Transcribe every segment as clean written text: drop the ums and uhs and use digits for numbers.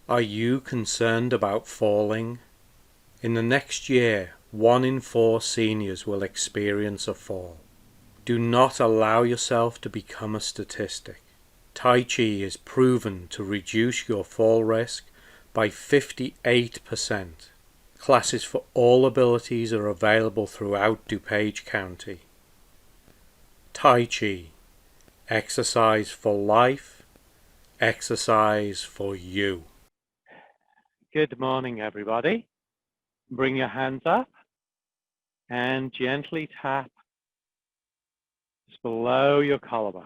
Are you concerned about falling? In the next year, 1 in 4 seniors will experience a fall. Do not allow yourself to become a statistic. Tai Chi is proven to reduce your fall risk by 58%. Classes for all abilities are available throughout DuPage County. Tai Chi, exercise for life, exercise for you. Good morning, everybody. Bring your hands up and gently tap just below your collarbone.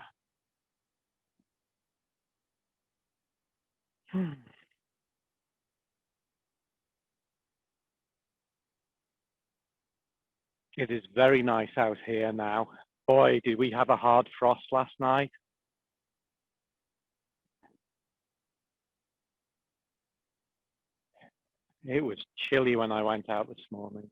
It is very nice out here now. Boy, did we have a hard frost last night. It was chilly when I went out this morning.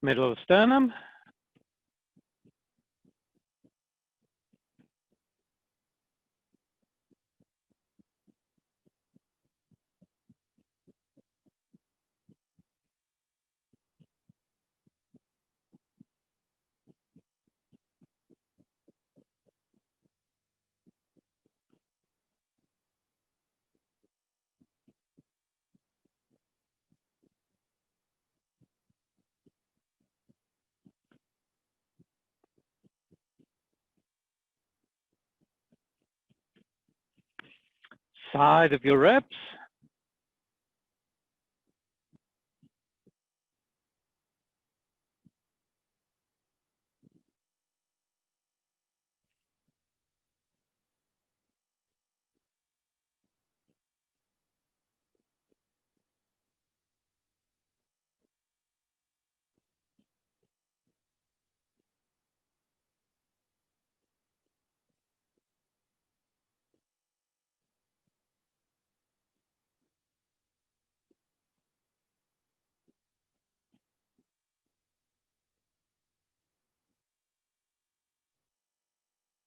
Middle of the sternum. Side of your ribs.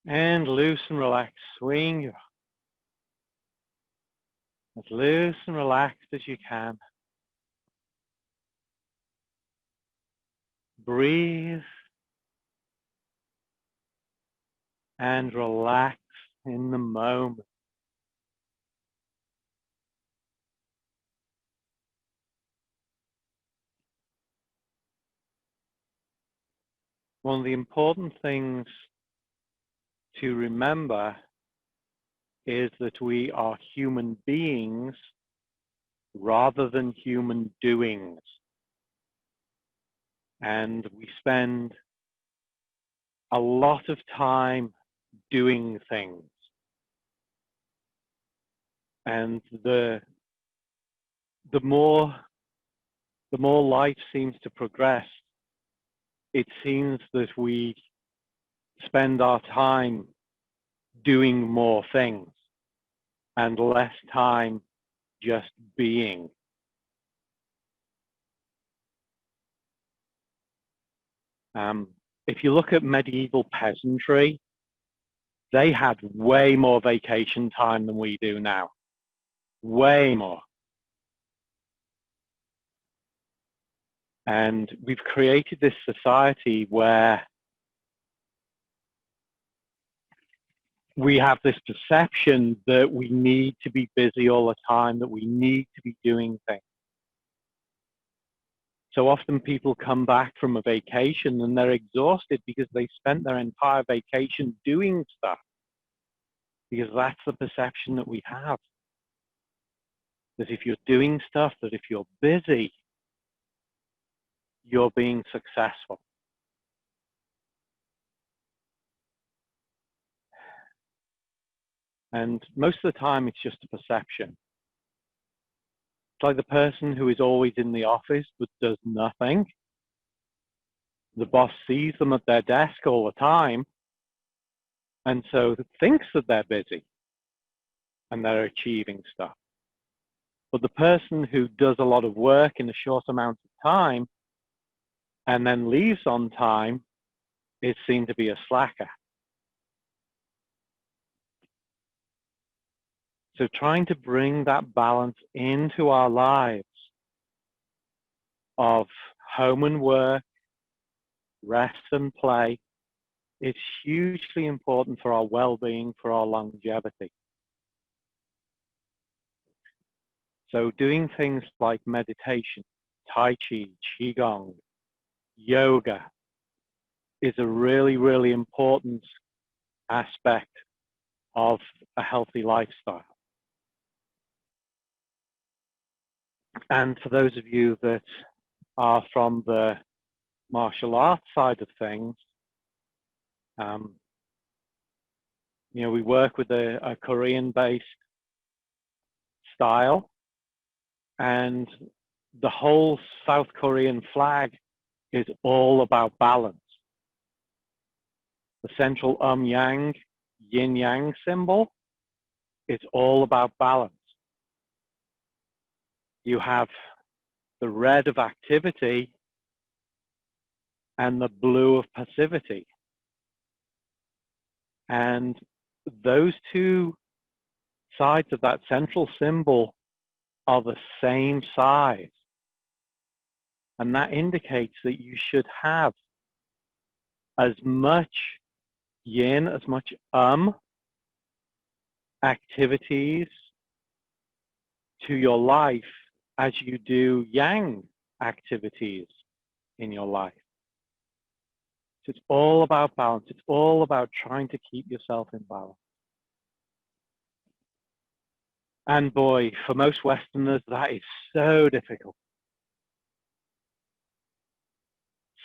And loose and relax. Swing as loose and relaxed as you can. Breathe and relax in the moment. One of the important things to remember is that we are human beings rather than human doings. And we spend a lot of time doing things. And the more life seems to progress, it seems that we spend our time doing more things and less time just being. If you look at medieval peasantry, they had way more vacation time than we do now. Way more. And we've created this society where we have this perception that we need to be busy all the time, that we need to be doing things. So often people come back from a vacation and they're exhausted because they spent their entire vacation doing stuff. Because that's the perception that we have. That if you're doing stuff, that if you're busy, you're being successful. And most of the time it's just a perception. It's like the person who is always in the office but does nothing. The boss sees them at their desk all the time, and so thinks that they're busy and they're achieving stuff. But the person who does a lot of work in a short amount of time and then leaves on time is seen to be a slacker. So trying to bring that balance into our lives of home and work, rest and play, is hugely important for our well-being, for our longevity. So doing things like meditation, Tai Chi, Qigong, yoga is a really, really important aspect of a healthy lifestyle. And for those of you that are from the martial arts side of things, we work with a Korean-based style, and the whole South Korean flag is all about balance. The central yang, yin-yang symbol is all about balance. You have the red of activity and the blue of passivity. And those two sides of that central symbol are the same size. And that indicates that you should have as much yin, as much activities to your life as you do yang activities in your life. So it's all about balance. It's all about trying to keep yourself in balance. And boy, for most Westerners, that is so difficult.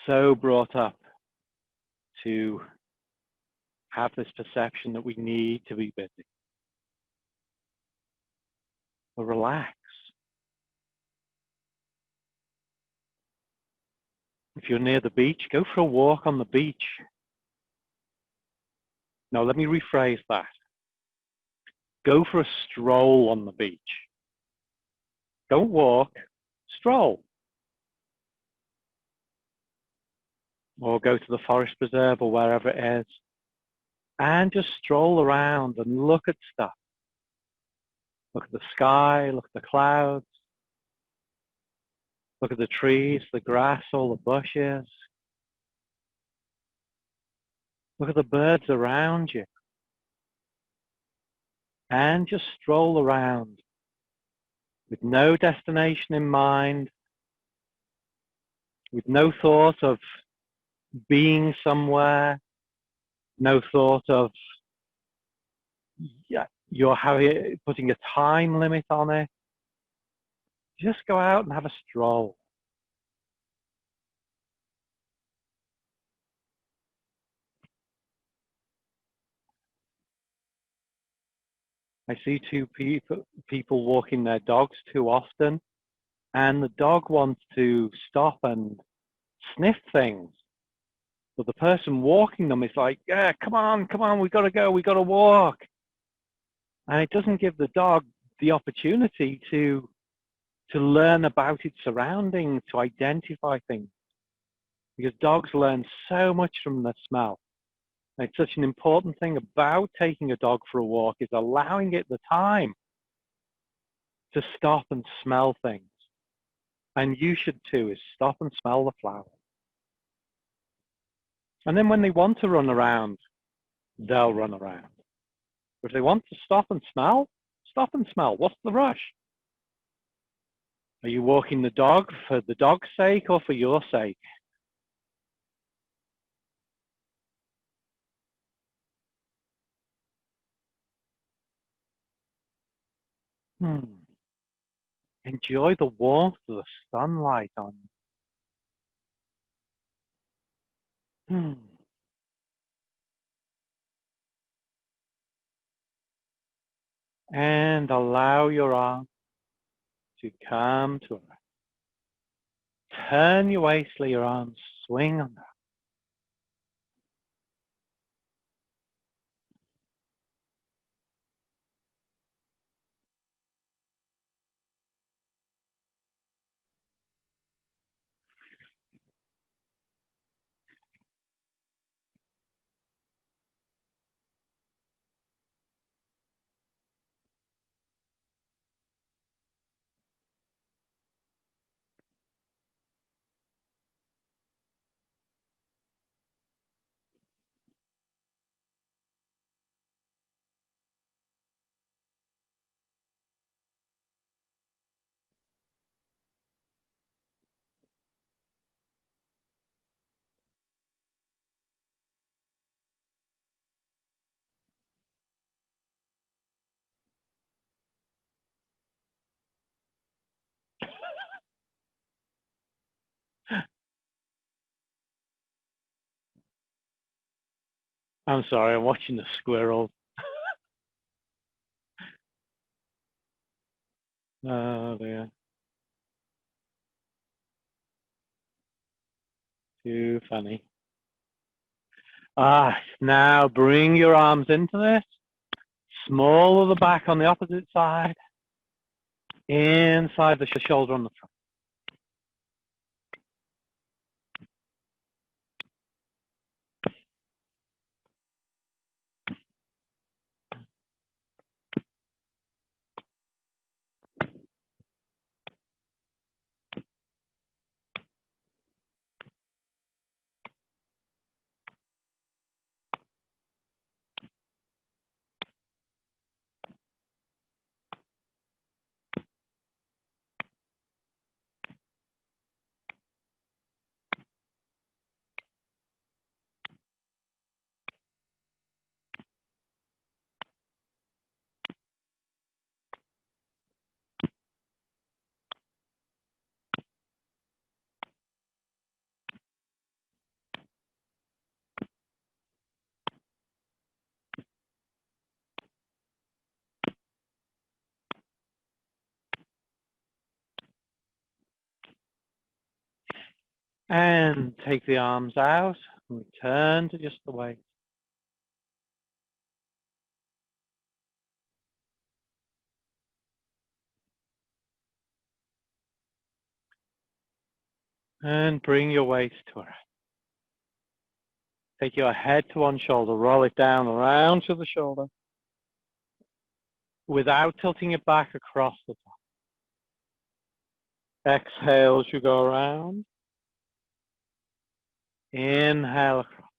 So brought up to have this perception that we need to be busy. But relax. If you're near the beach, go for a walk on the beach. Now, let me rephrase that. Go for a stroll on the beach. Don't walk, stroll. Or go to the forest preserve or wherever it is and just stroll around and look at stuff. Look at the sky, look at the clouds, look at the trees, the grass, all the bushes. Look at the birds around you. And just stroll around with no destination in mind, with no thought of being somewhere, no thought of you're putting a time limit on it. Just go out and have a stroll. I see two people walking their dogs too often, and the dog wants to stop and sniff things. But the person walking them is like, yeah, come on, we got to go, we got to walk. And it doesn't give the dog the opportunity to learn about its surroundings, to identify things. Because dogs learn so much from the smell. And it's such an important thing about taking a dog for a walk is allowing it the time to stop and smell things. And you should too, is stop and smell the flowers. And then when they want to run around, they'll run around. But if they want to stop and smell, stop and smell. What's the rush? Are you walking the dog for the dog's sake or for your sake? Enjoy the warmth of the sunlight on you. And allow your arms to come to a rest. Turn your waist, let your arms swing under. I'm sorry, I'm watching the squirrels. Oh dear. Too funny. Now bring your arms into this. Small of the back on the opposite side. Inside the shoulder on the front. And take the arms out and return to just the waist. And bring your waist to rest. Take your head to one shoulder, roll it down around to the shoulder without tilting it back across the top. Exhale as you go around. Inhale across.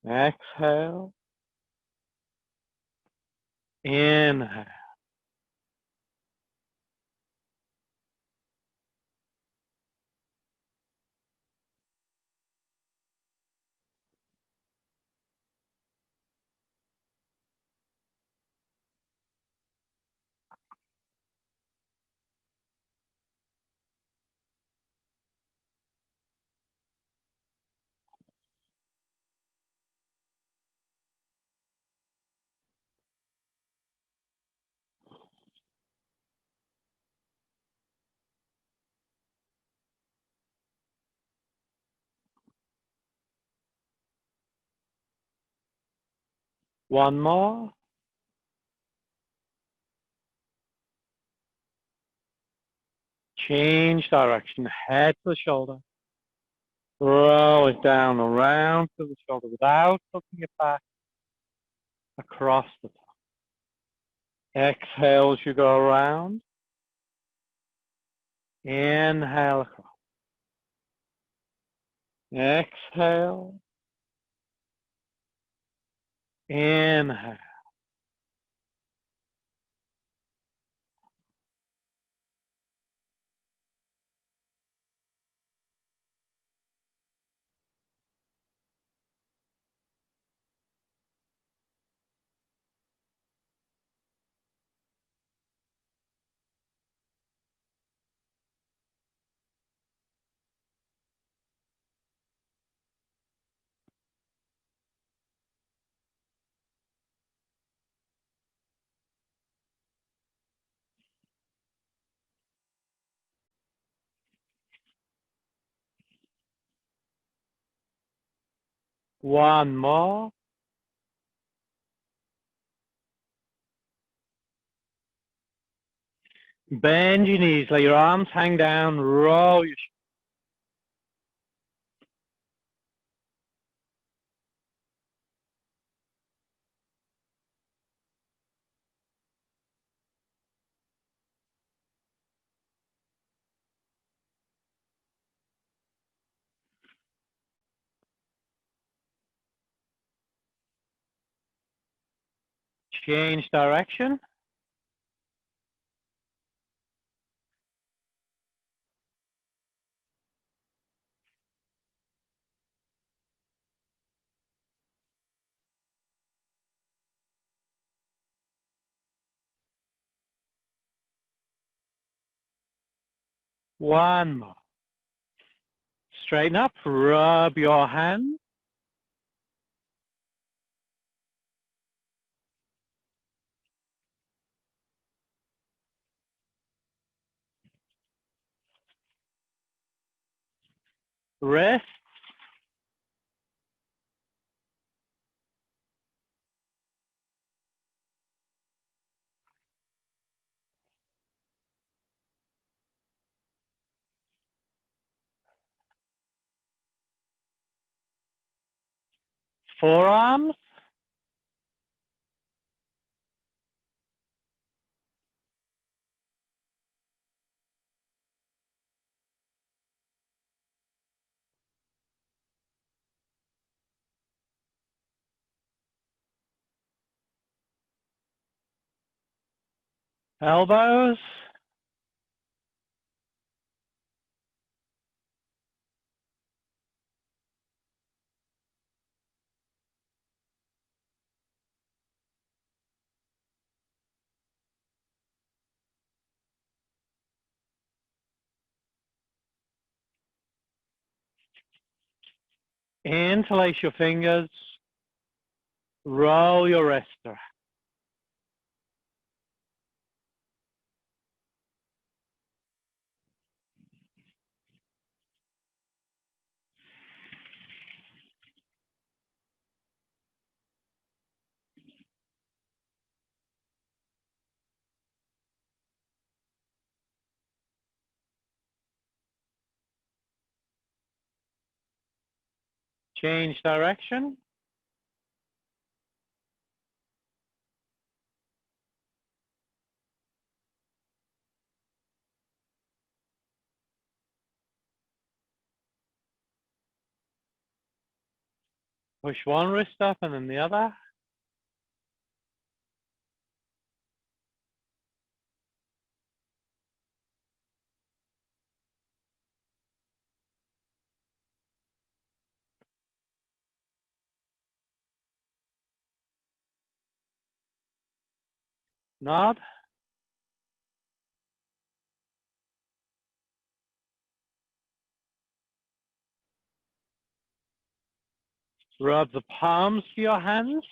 Exhale. Inhale. One more. Change direction, head to the shoulder. Roll it down around to the shoulder without tilting it back across the top. Exhale as you go around. Inhale across. Exhale. Inhale. One more. Bend your knees, let your arms hang down, roll your change direction. One more. Straighten up, rub your hands. Rest. Forearms. Elbows. Interlace your fingers. Roll your wrister. Change direction. Push one wrist up and then the other. Nod. Rub the palms to your hands.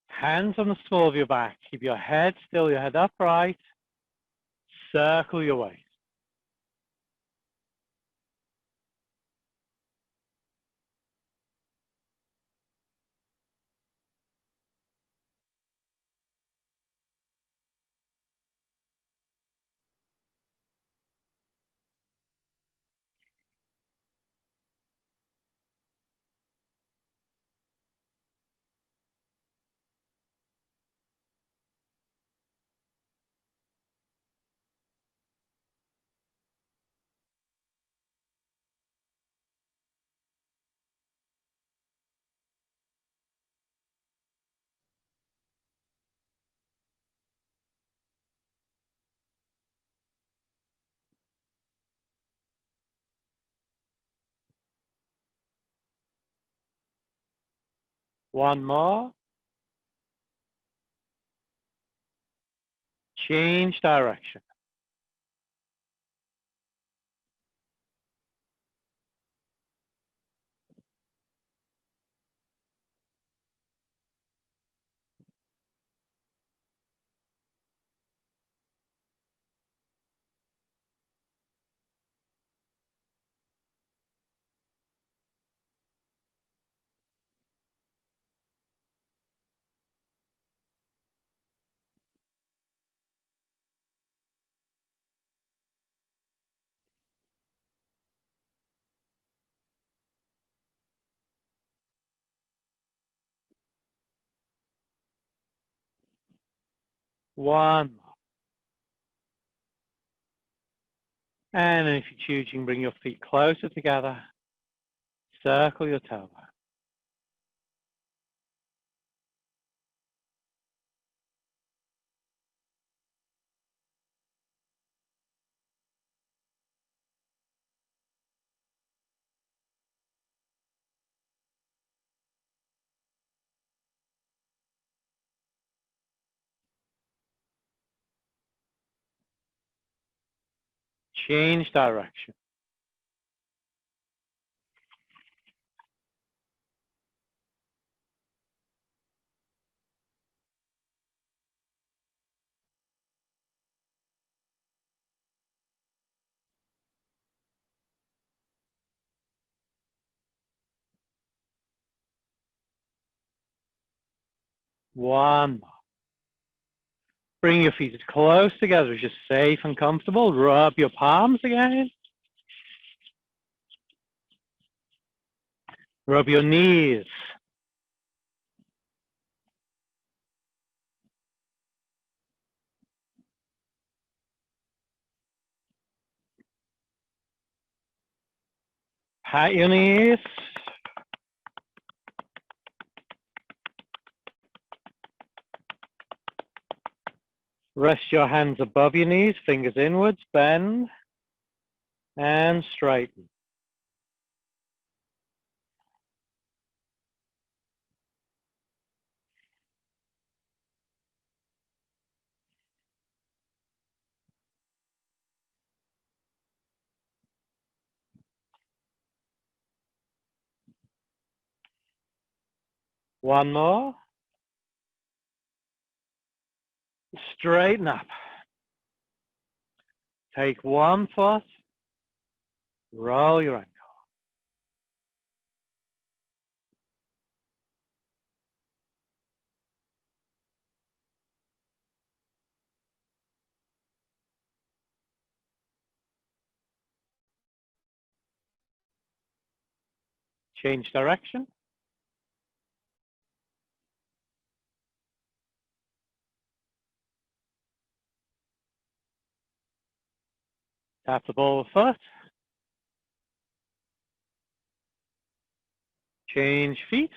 Hands on the small of your back. Keep your head still, your head upright. Circle your waist. One more. Change direction. One more. And if you're choosing, bring your feet closer together. Circle your tailbone. Change direction. One more. Bring your feet as close together as you're safe and comfortable. Rub your palms again. Rub your knees. Pat your knees. Rest your hands above your knees, fingers inwards, bend and straighten. One more. Straighten up. Take one foot, roll your ankle. Change direction. Tap the ball of the foot. Change feet.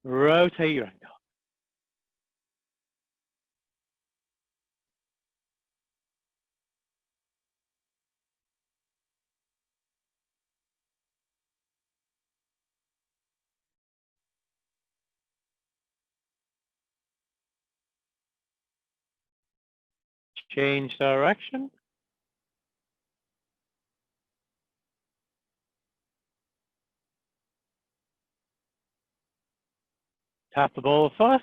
Rotate your ankle. Change direction. Tap the ball of the foot.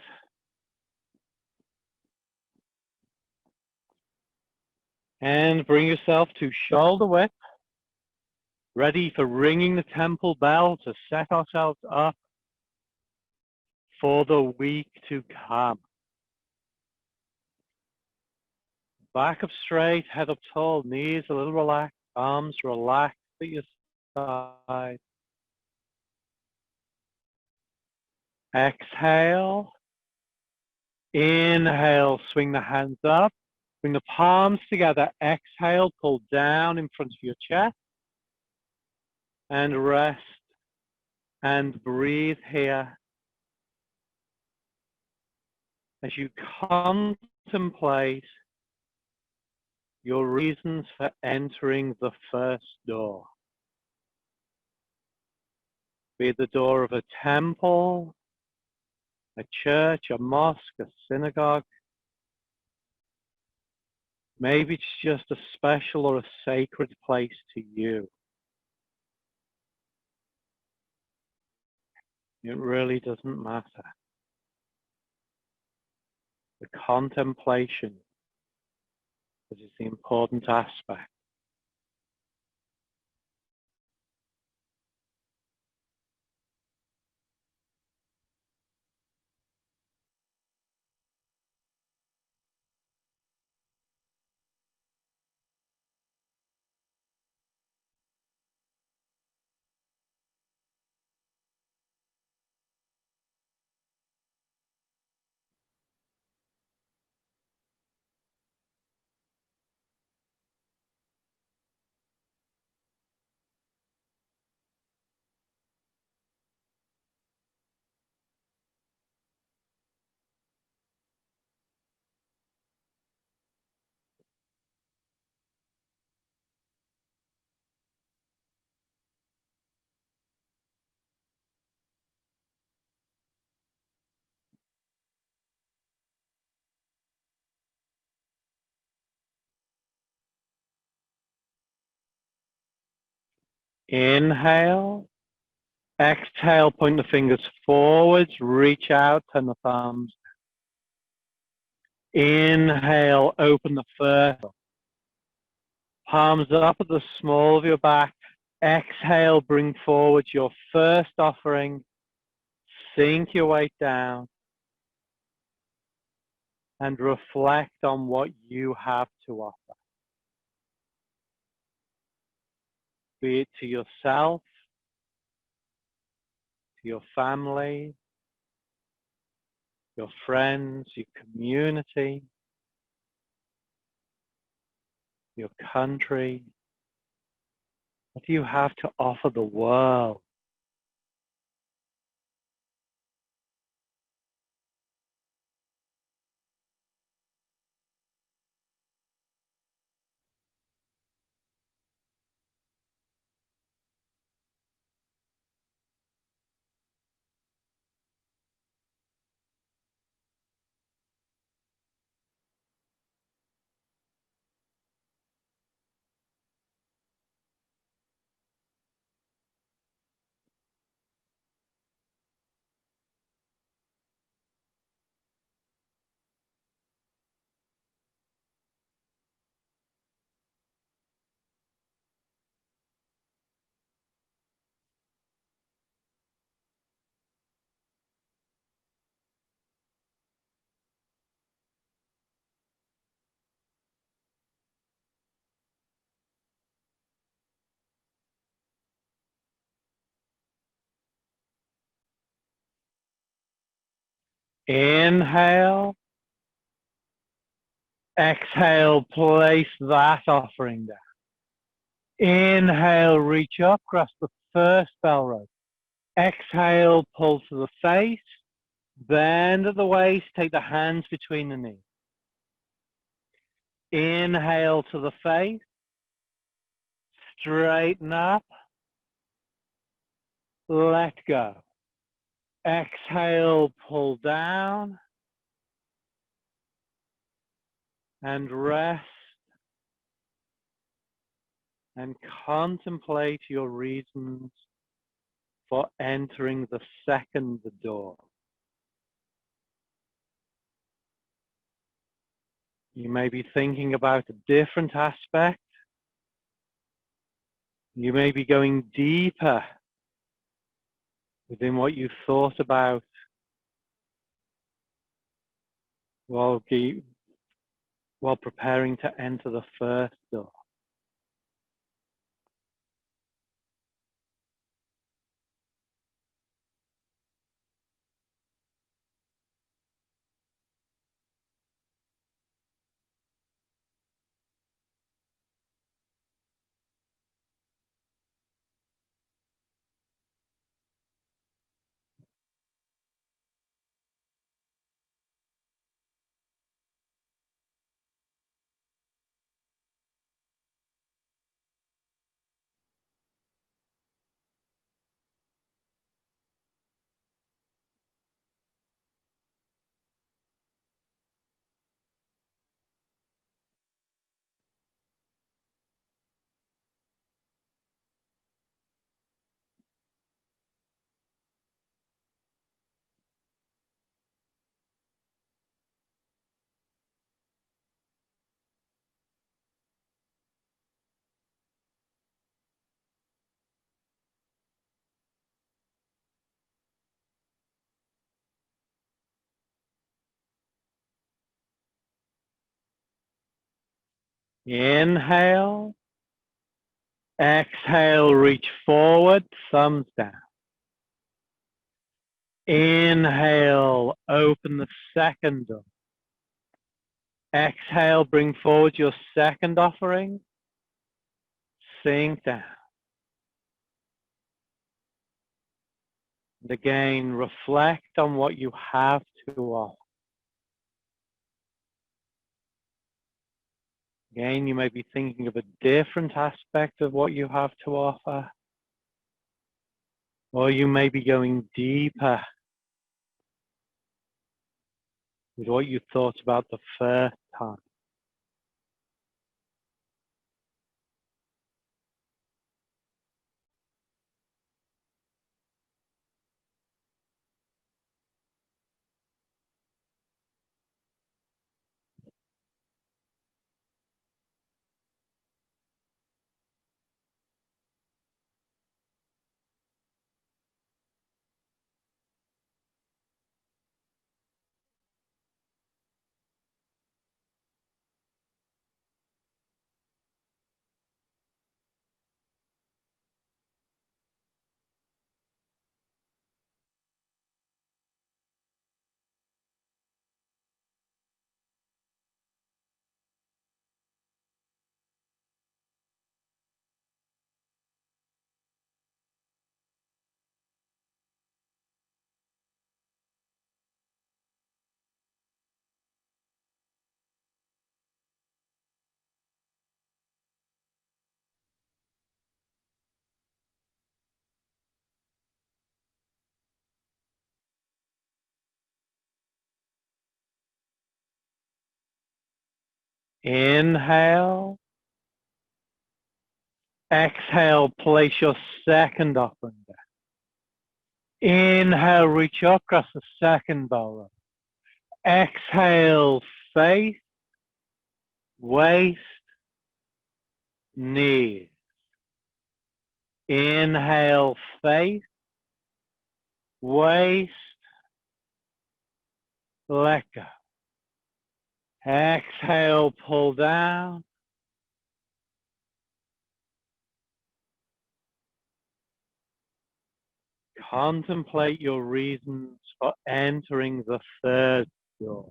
And bring yourself to shoulder width. Ready for ringing the temple bell to set ourselves up for the week to come. Back up straight, head up tall, knees a little relaxed, arms relaxed at your side. Exhale. Inhale, swing the hands up. Bring the palms together. Exhale, pull down in front of your chest. And rest and breathe here as you contemplate your reasons for entering the first door. Be it the door of a temple, a church, a mosque, a synagogue. Maybe it's just a special or a sacred place to you. It really doesn't matter. The contemplation is the important aspect. Inhale. Exhale, point the fingers forwards, reach out, turn the thumbs. Inhale, open the first. Palms up at the small of your back. Exhale, bring forward your first offering. Sink your weight down. And reflect on what you have to offer. Be it to yourself, to your family, your friends, your community, your country. What do you have to offer the world? Inhale. Exhale, place that offering down. Inhale, reach up, grasp the first bell rope. Exhale, pull to the face. Bend at the waist, take the hands between the knees. Inhale to the face. Straighten up. Let go. Exhale, pull down. And rest. And contemplate your reasons for entering the second door. You may be thinking about a different aspect. You may be going deeper within what you thought about while preparing to enter the first door. Inhale. Exhale, reach forward, thumbs down. Inhale, open the second door. Exhale, bring forward your second offering. Sink down. And again, reflect on what you have to offer. Again, you may be thinking of a different aspect of what you have to offer. Or you may be going deeper with what you thought about the first time. Inhale. Exhale, place your second offering down. Inhale, reach across the second bowl. Exhale, face, waist, knees. Inhale, face, waist, let go. Exhale, pull down. Contemplate your reasons for entering the third door.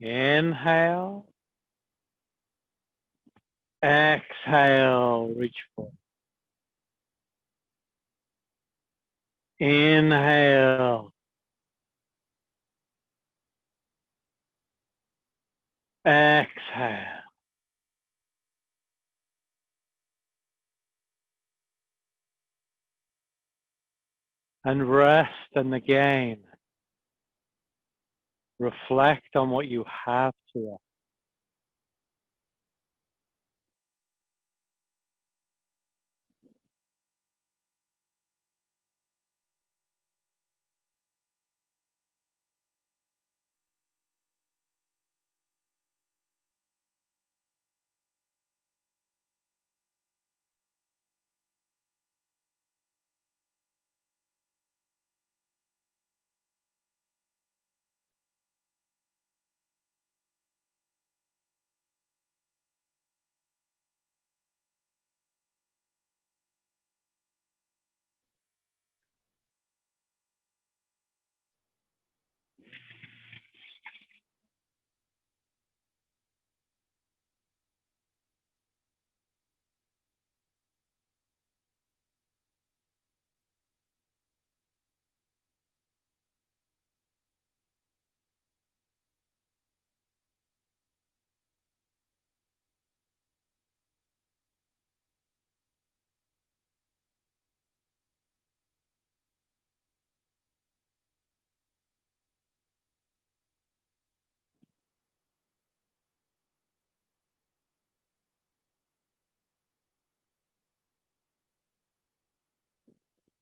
Inhale. Exhale, reach forward. Inhale. Exhale. And rest, and again, reflect on what you have to offer.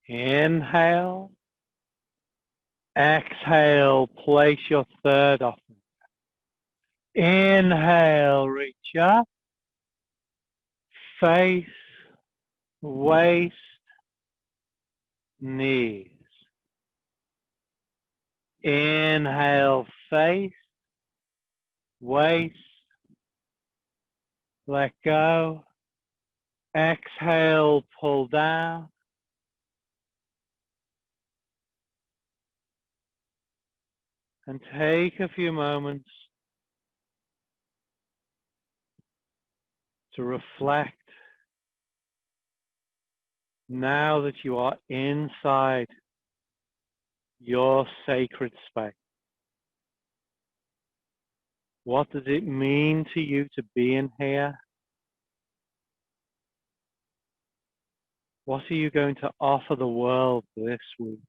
Inhale. Exhale, place your third offering. Inhale, reach up. Face, waist, knees. Inhale, face, waist, let go. Exhale, pull down. And take a few moments to reflect now that you are inside your sacred space. What does it mean to you to be in here? What are you going to offer the world this week?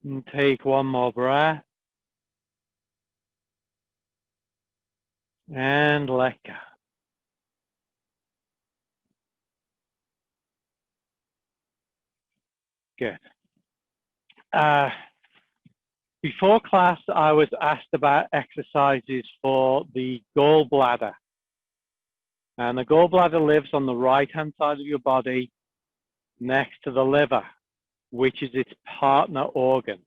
And take one more breath. And let go. Good. Before class, I was asked about exercises for the gallbladder. And the gallbladder lives on the right-hand side of your body next to the liver, which is its partner organ.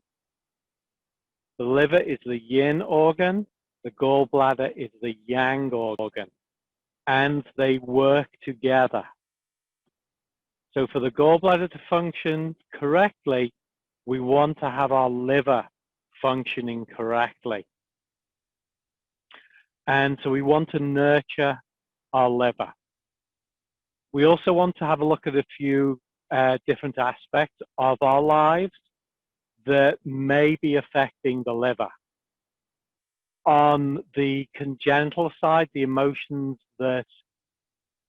The liver is the yin organ, the gallbladder is the yang organ, and they work together. So for the gallbladder to function correctly, we want to have our liver functioning correctly. And so we want to nurture our liver. We also want to have a look at a few different aspects of our lives that may be affecting the liver. On the congenital side, the emotions that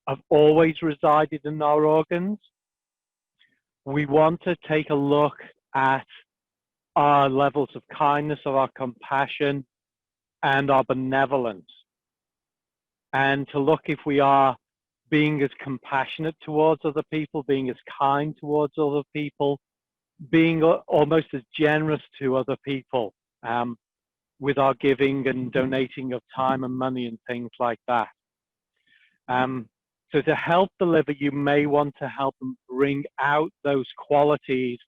have always resided in our organs, we want to take a look at our levels of kindness, of our compassion, and our benevolence. And to look if we are being as compassionate towards other people, being as kind towards other people, being almost as generous to other people with our giving and donating of time and money and things like that. So to help the liver, you may want to help them bring out those qualities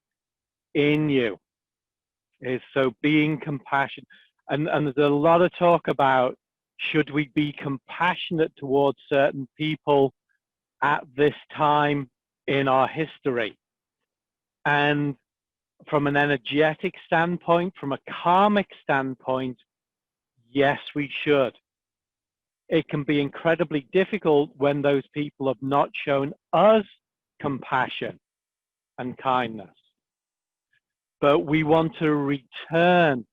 in you. So being compassionate. And there's a lot of talk about, should we be compassionate towards certain people at this time in our history? And from an energetic standpoint, from a karmic standpoint, yes, we should. It can be incredibly difficult when those people have not shown us compassion and kindness. But we want to return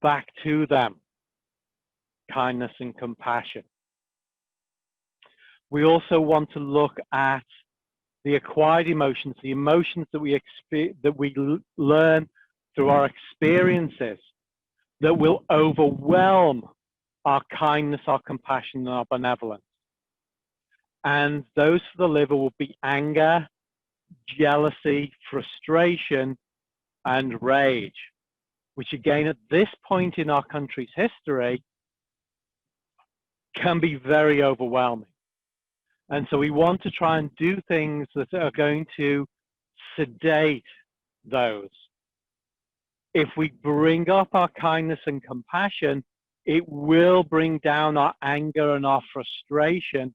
back to them kindness and compassion. We also want to look at the acquired emotions, the emotions that we learn through our experiences that will overwhelm our kindness, our compassion, and our benevolence. And those for the liver will be anger, jealousy, frustration, and rage, which again, at this point in our country's history, can be very overwhelming. And so we want to try and do things that are going to sedate those. If we bring up our kindness and compassion, it will bring down our anger and our frustration.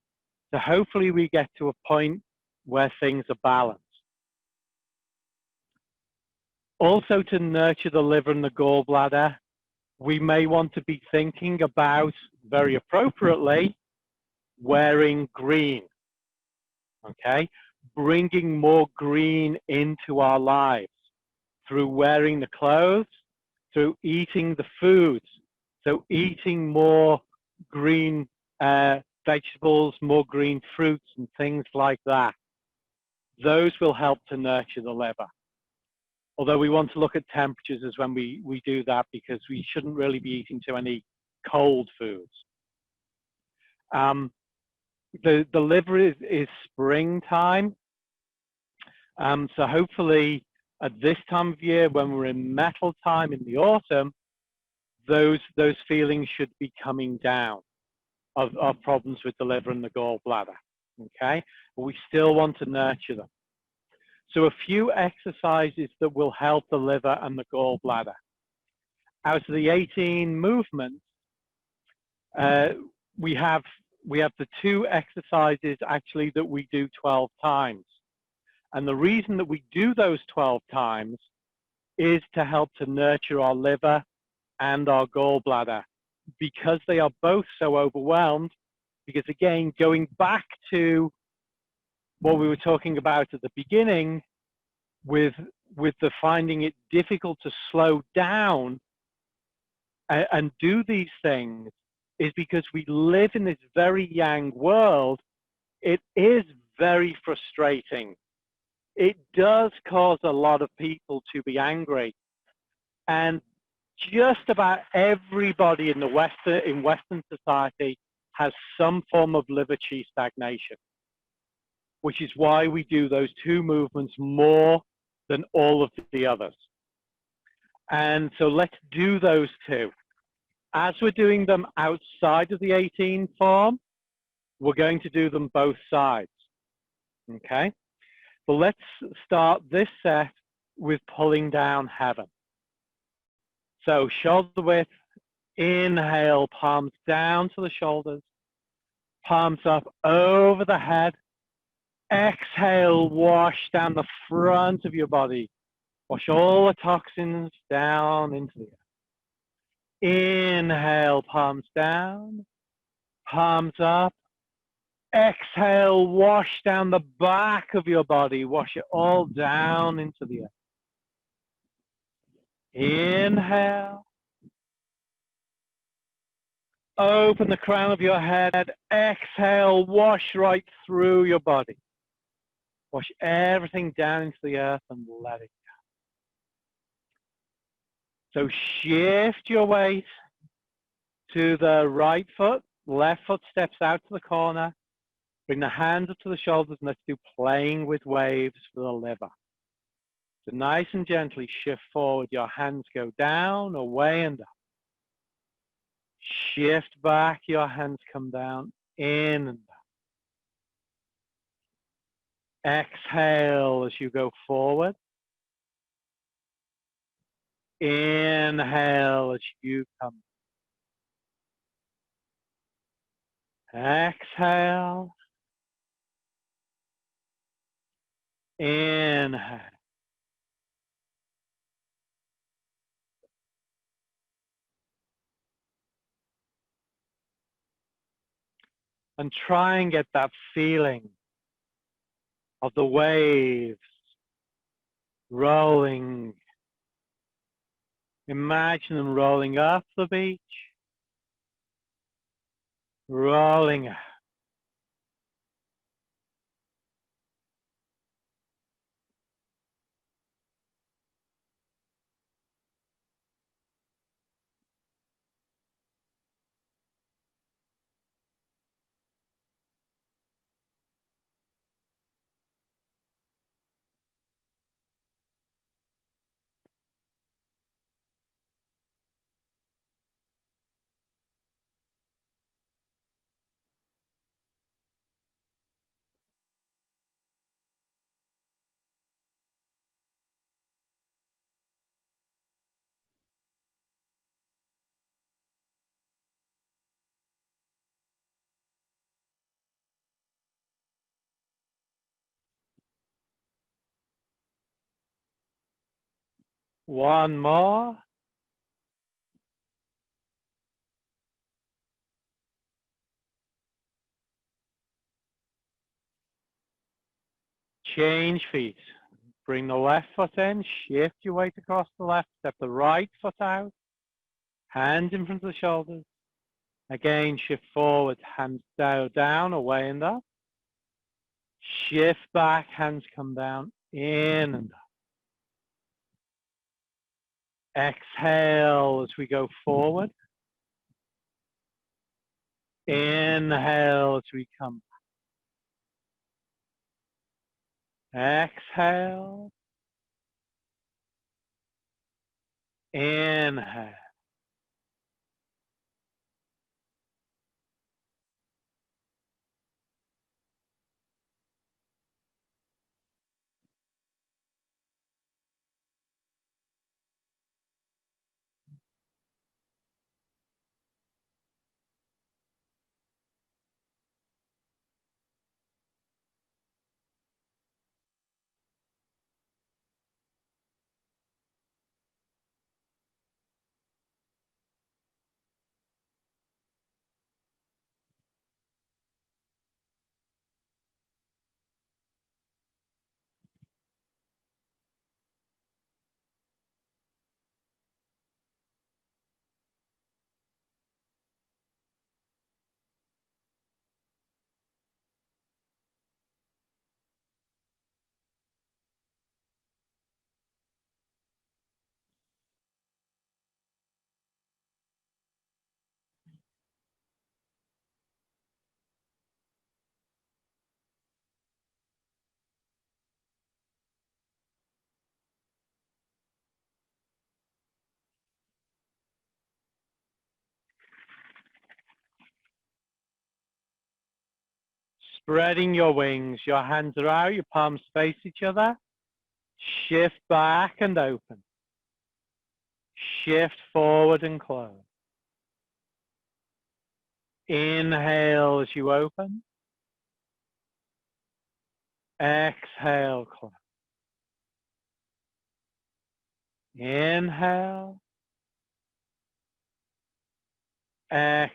So hopefully we get to a point where things are balanced. Also, to nurture the liver and the gallbladder, we may want to be thinking about, very appropriately, wearing green. Okay? Bringing more green into our lives through wearing the clothes, through eating the foods. So eating more green vegetables, more green fruits and things like that. Those will help to nurture the liver. Although we want to look at temperatures as when we do that, because we shouldn't really be eating too many cold foods. The liver is springtime. So hopefully at this time of year, when we're in metal time in the autumn, those feelings should be coming down of problems with the liver and the gallbladder. Okay? But we still want to nurture them. So a few exercises that will help the liver and the gallbladder. Out of the 18 movements, we have the 2 exercises actually that we do 12 times. And the reason that we do those 12 times is to help to nurture our liver and our gallbladder, because they are both so overwhelmed. Because again, going back to what we were talking about at the beginning, with the finding it difficult to slow down and do these things, is because we live in this very yang world. It is very frustrating it does cause a lot of people to be angry. And just about everybody in Western society has some form of liver qi stagnation, which is why we do those two movements more than all of the others. And so let's do those two. As we're doing them outside of the 18 form, we're going to do them both sides. Okay? But let's start this set with pulling down heaven. So shoulder width, inhale, palms down to the shoulders, palms up over the head. Exhale, wash down the front of your body. Wash all the toxins down into the earth. Inhale, palms down, palms up. Exhale, wash down the back of your body. Wash it all down into the earth. Inhale. Open the crown of your head. Exhale, wash right through your body. Wash everything down into the earth and let it go. So shift your weight to the right foot. Left foot steps out to the corner. Bring the hands up to the shoulders and let's do playing with waves for the liver. So nice and gently shift forward. Your hands go down, away and up. Shift back, your hands come down, in and up. Exhale as you go forward. Inhale as you come. Exhale. Inhale. And try and get that feeling of the waves rolling. Imagine them rolling up the beach, rolling up. One more. Change feet. Bring the left foot in, shift your weight across the left, step the right foot out, hands in front of the shoulders. Again, shift forward, hands down, away and up. Shift back, hands come down, in and up. Exhale as we go forward. Inhale as we come. Exhale. Inhale. Spreading your wings. Your hands are out, your palms face each other. Shift back and open. Shift forward and close. Inhale as you open. Exhale, close. Inhale. Exhale.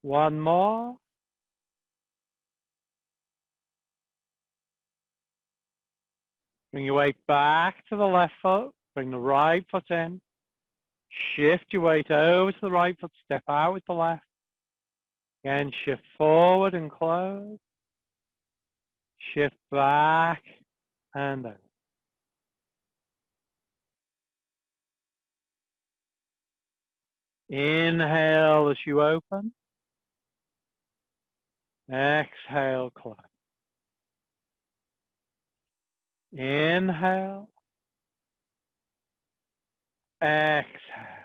One more. Bring your weight back to the left foot. Bring the right foot in. Shift your weight over to the right foot. Step out with the left. Again, shift forward and close. Shift back and out. Inhale as you open. Exhale, close. Inhale. Exhale.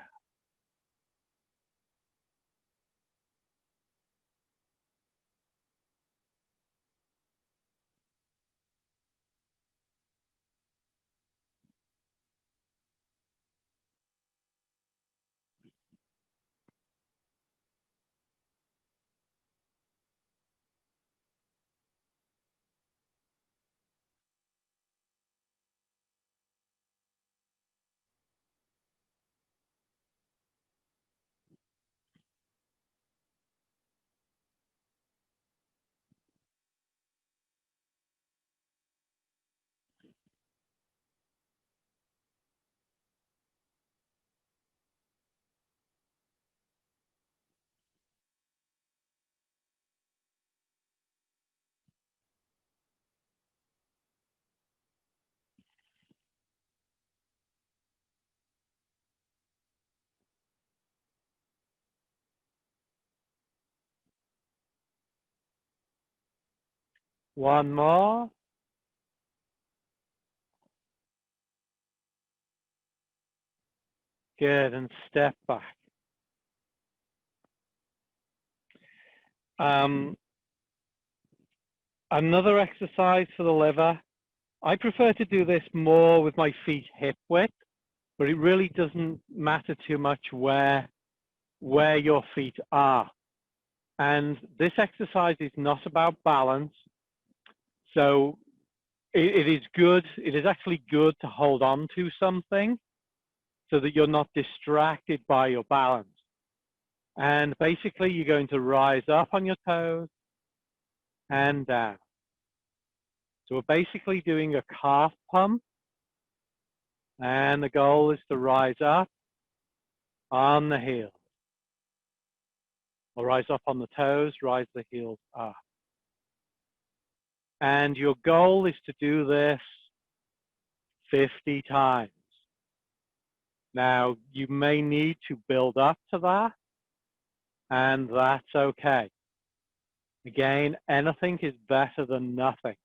One more. Good, and step back. Another exercise for the liver. I prefer to do this more with my feet hip width, but it really doesn't matter too much where your feet are. And this exercise is not about balance. So it is good. It is actually good to hold on to something so that you're not distracted by your balance. And basically, you're going to rise up on your toes and down. So we're basically doing a calf pump. And the goal is to rise up on the heels. Or rise up on the toes, rise the heels up. And your goal is to do this 50 times. Now, you may need to build up to that, and that's okay. Again, anything is better than nothing.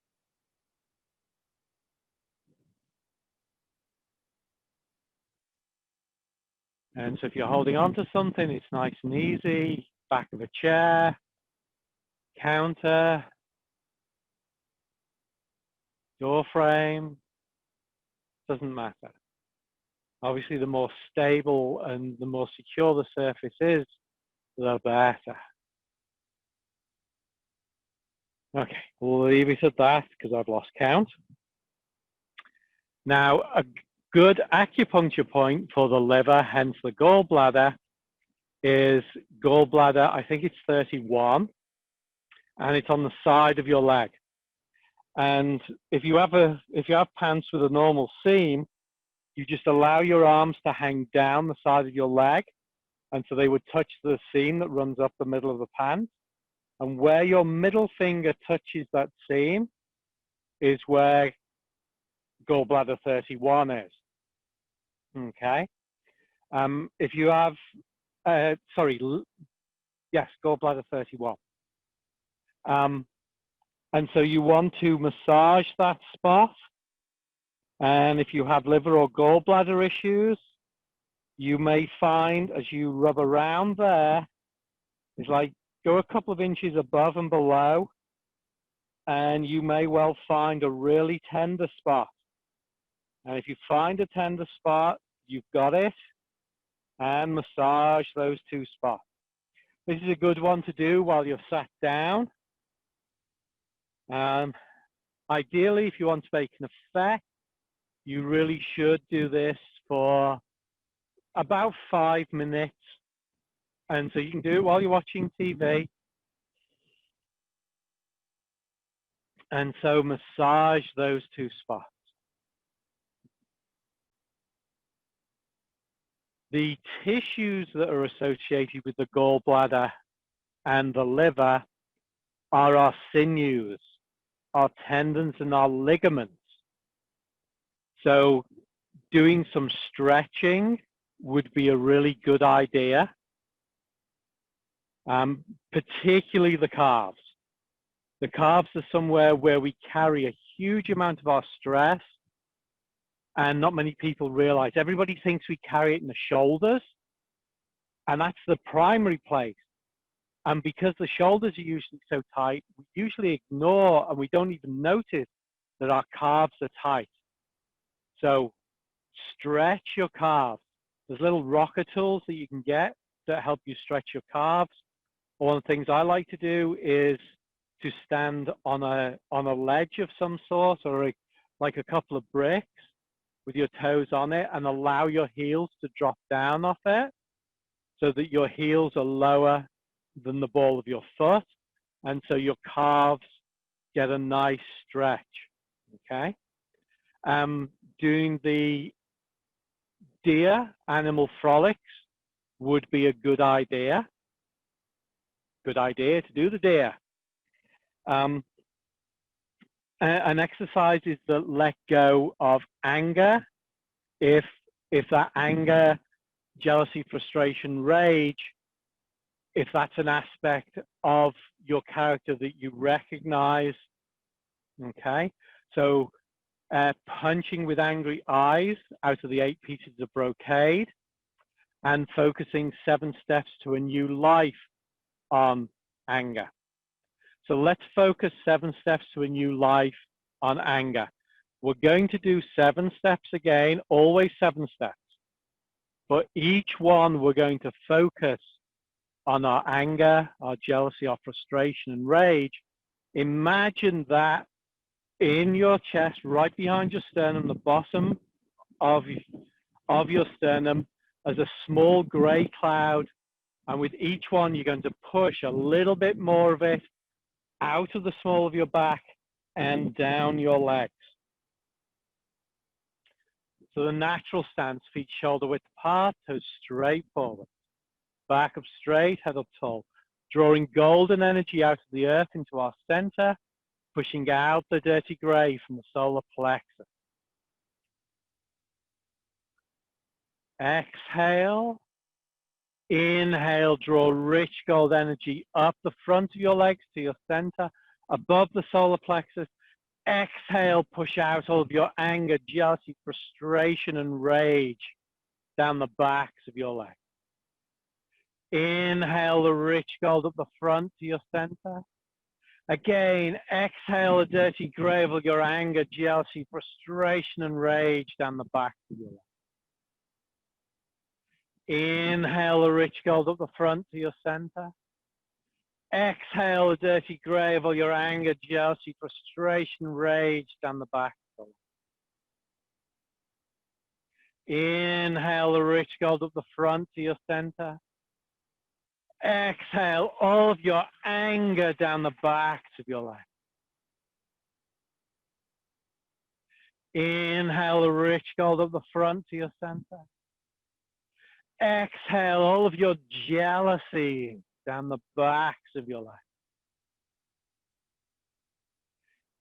And so if you're holding on to something, it's nice and easy. Back of a chair, counter, door frame, doesn't matter. Obviously, the more stable and the more secure the surface is, the better. Okay, we'll leave it at that because I've lost count. Now, a good acupuncture point for the liver, hence the gallbladder, is gallbladder, I think it's 31, and it's on the side of your leg. And if you have pants with a normal seam, you just allow your arms to hang down the side of your leg, and so they would touch the seam that runs up the middle of the pants. And where your middle finger touches that seam is where gallbladder 31 is. Okay. If you have, yes, gallbladder 31. And so you want to massage that spot. And if you have liver or gallbladder issues, you may find as you rub around there, it's like go a couple of inches above and below, and you may well find a really tender spot. And if you find a tender spot, you've got it, and massage those two spots. This is a good one to do while you're sat down. Ideally, if you want to make an effect, you really should do this for about 5 minutes. And so you can do it while you're watching TV. And so massage those two spots. The tissues that are associated with the gallbladder and the liver are our sinews, our tendons, and our ligaments. So doing some stretching would be a really good idea, particularly the calves. The calves are somewhere where we carry a huge amount of our stress, and not many people realize. Everybody thinks we carry it in the shoulders, and that's the primary place. And because the shoulders are usually so tight, we usually ignore and we don't even notice that our calves are tight. So stretch your calves. There's little rocker tools that you can get that help you stretch your calves. One of the things I like to do is to stand on a ledge of some sort, or like a couple of bricks with your toes on it, and allow your heels to drop down off it so that your heels are lower than the ball of your foot, and so your calves get a nice stretch. Okay. Doing the deer animal frolics would be a good idea. Good idea to do the deer. An exercise is the let go of anger. If that anger, jealousy, frustration, rage, if that's an aspect of your character that you recognize, okay? So punching with angry eyes out of the 8 pieces of brocade, and focusing 7 steps to a new life on anger. So let's focus 7 steps to a new life on anger. We're going to do 7 steps again, always 7 steps. But each one we're going to focus on our anger, our jealousy, our frustration and rage. Imagine that in your chest, right behind your sternum, the bottom of your sternum, as a small gray cloud. And with each one, you're going to push a little bit more of it out of the small of your back and down your legs. So the natural stance, feet shoulder width apart, toes straight forward. Back up straight, head up tall. Drawing golden energy out of the earth into our center, pushing out the dirty gray from the solar plexus. Exhale. Inhale, draw rich gold energy up the front of your legs to your center, above the solar plexus. Exhale, push out all of your anger, jealousy, frustration, and rage down the backs of your legs. Inhale the rich gold up the front to your center. Again, exhale the dirty gray of your anger, jealousy, frustration, and rage down the back of your legs. Inhale the rich gold up the front to your center. Exhale the dirty gray of all your anger, jealousy, frustration, rage down the back. Inhale the rich gold up the front to your center. Exhale all of your anger down the backs of your legs. Inhale the rich gold up the front to your center. Exhale all of your jealousy down the backs of your legs.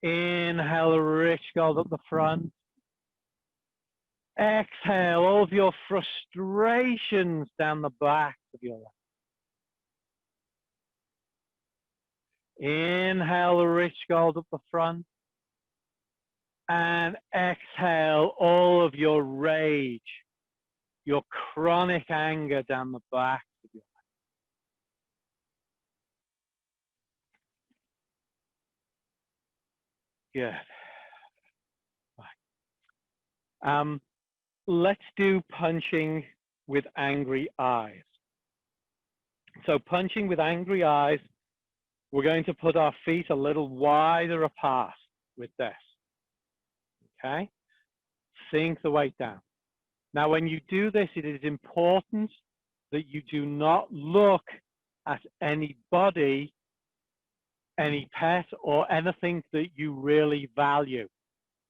Inhale the rich gold up the front. Exhale all of your frustrations down the backs of your legs. Inhale the rich gold up the front. And exhale all of your rage, your chronic anger down the back of your legs. Good. Right. Let's do punching with angry eyes. So punching with angry eyes, we're going to put our feet a little wider apart with this. Okay? Sink the weight down. Now, when you do this, it is important that you do not look at anybody, any pet, or anything that you really value,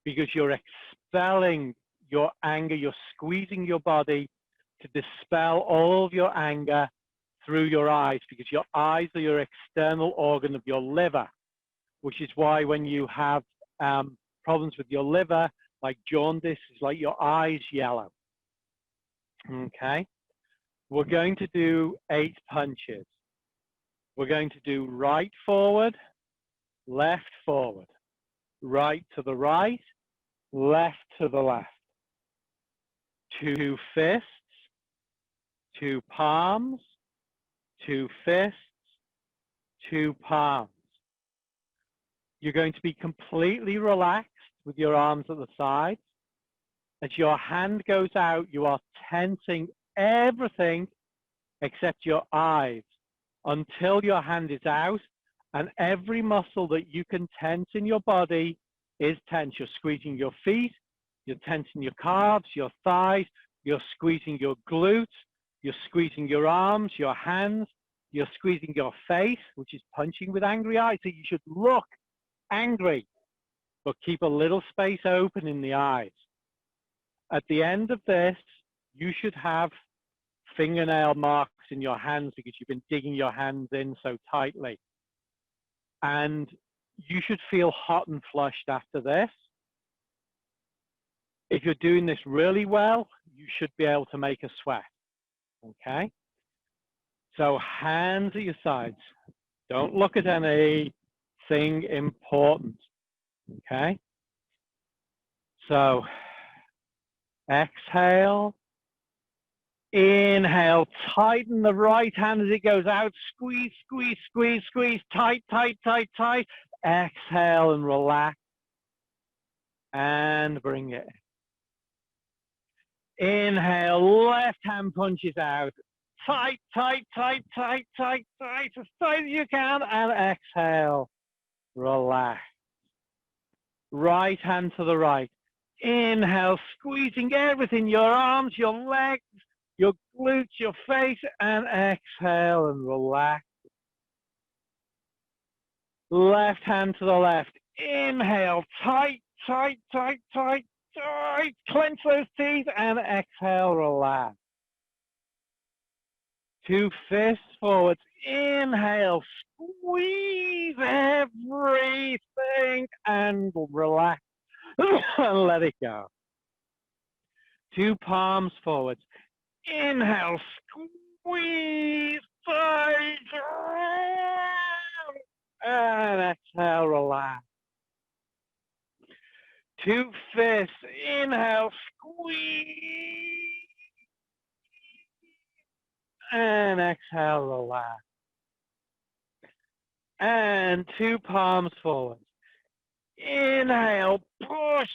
because you're expelling your anger, you're squeezing your body to dispel all of your anger through your eyes, because your eyes are your external organ of your liver, which is why when you have problems with your liver, like jaundice, it's like your eyes yellow. Okay? We're going to do 8 punches. We're going to do right forward, left forward, right to the right, left to the left. 2 fists, 2 palms, 2 fists, 2 palms. You're going to be completely relaxed with your arms at the sides. As your hand goes out, you are tensing everything except your eyes until your hand is out, and every muscle that you can tense in your body is tense. You're squeezing your feet, you're tensing your calves, your thighs, you're squeezing your glutes, you're squeezing your arms, your hands, you're squeezing your face, which is punching with angry eyes. So you should look angry, but keep a little space open in the eyes. At the end of this, you should have fingernail marks in your hands because you've been digging your hands in so tightly. And you should feel hot and flushed after this. If you're doing this really well, you should be able to make a sweat. Okay? So hands at your sides. Don't look at anything important. Okay? So exhale. Inhale, tighten the right hand as it goes out. Squeeze, squeeze, squeeze, squeeze. Tight, tight, tight, tight. Exhale and relax. And bring it in. Inhale, left hand punches out. Tight, tight, tight, tight, tight, tight. As tight as you can. And exhale. Relax. Right hand to the right. Inhale, squeezing everything. Your arms, your legs, your glutes, your face, and exhale and relax. Left hand to the left. Inhale, tight, tight, tight, tight, tight. Clench those teeth and exhale, relax. 2 fists forwards. Inhale, squeeze everything and relax and let it go. 2 palms forwards. Inhale, squeeze, tight, and exhale, relax. 2 fists. Inhale, squeeze, and exhale, relax. And 2 palms forward. Inhale, push,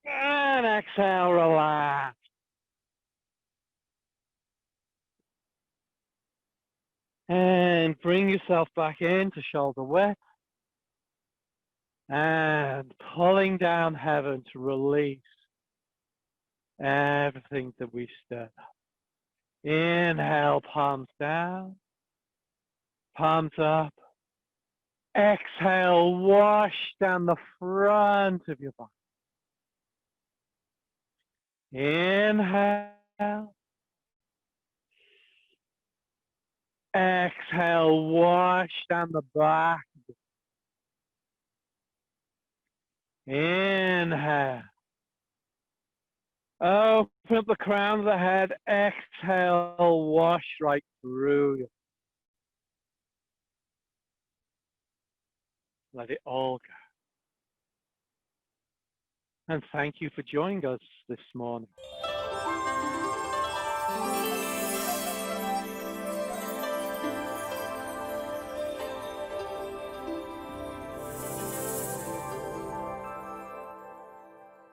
and Exhale, relax. And bring yourself back into shoulder width. And pulling down heaven to release everything that we stirred up. Inhale, palms down, palms up. Exhale, wash down the front of your body. Inhale. Exhale, wash down the back. Inhale. Open up the crown of the head. Exhale, wash right through you. Let it all go. And thank you for joining us this morning.